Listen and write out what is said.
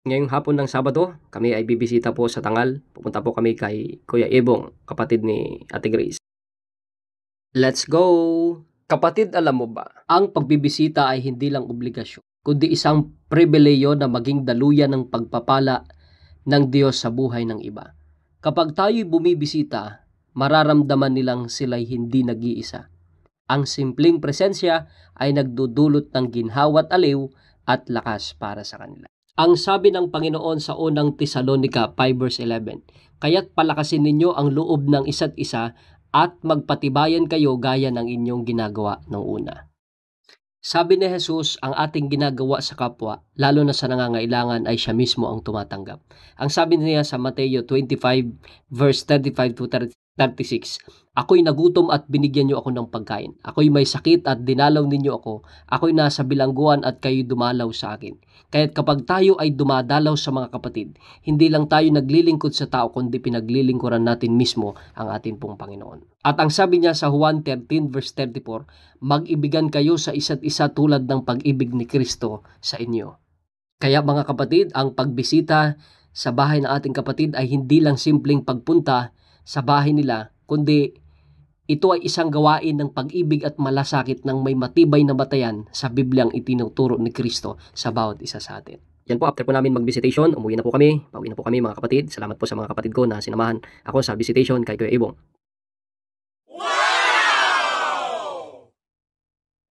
Ngayong hapon ng Sabado, kami ay bibisita po sa Tangal. Pupunta po kami kay Kuya Ebong, kapatid ni Ate Grace. Let's go! Kapatid, alam mo ba, ang pagbibisita ay hindi lang obligasyon, kundi isang pribileyo na maging daluyan ng pagpapala ng Diyos sa buhay ng iba. Kapag tayo'y bumibisita, mararamdaman nilang sila'y hindi nag-iisa. Ang simpleng presensya ay nagdudulot ng ginhawa at aliw at lakas para sa kanila. Ang sabi ng Panginoon sa unang Tesalonica 5:11, "Kaya't palakasin ninyo ang loob ng isa't isa at magpatibayan kayo gaya ng inyong ginagawa noong una." Sabi ni Jesus, ang ating ginagawa sa kapwa, lalo na sa nangangailangan, ay siya mismo ang tumatanggap. Ang sabi niya sa Mateo 25 verse 35 to 36, "Ako'y nagutom at binigyan niyo ako ng pagkain. Ako'y may sakit at dinalaw ninyo ako. Ako'y nasa bilangguan at kayo dumalaw sa akin." Kaya't kapag tayo ay dumadalaw sa mga kapatid, hindi lang tayo naglilingkod sa tao, kundi pinaglilingkuran natin mismo ang ating pong Panginoon. At ang sabi niya sa Juan 13 verse 34, "Mag-ibigan kayo sa isa't isa tulad ng pag-ibig ni Kristo sa inyo." Kaya mga kapatid, ang pagbisita sa bahay ng ating kapatid ay hindi lang simpleng pagpunta sa bahay nila, kundi ito ay isang gawain ng pag-ibig at malasakit ng may matibay na batayan sa Bibliang itinuturo ni Kristo sa bawat isa sa atin. Yan po, after po namin mag-visitation, umuwi na po kami, pauwi na po kami mga kapatid. Salamat po sa mga kapatid ko na sinamahan ako sa visitation kay Kuya Ebong.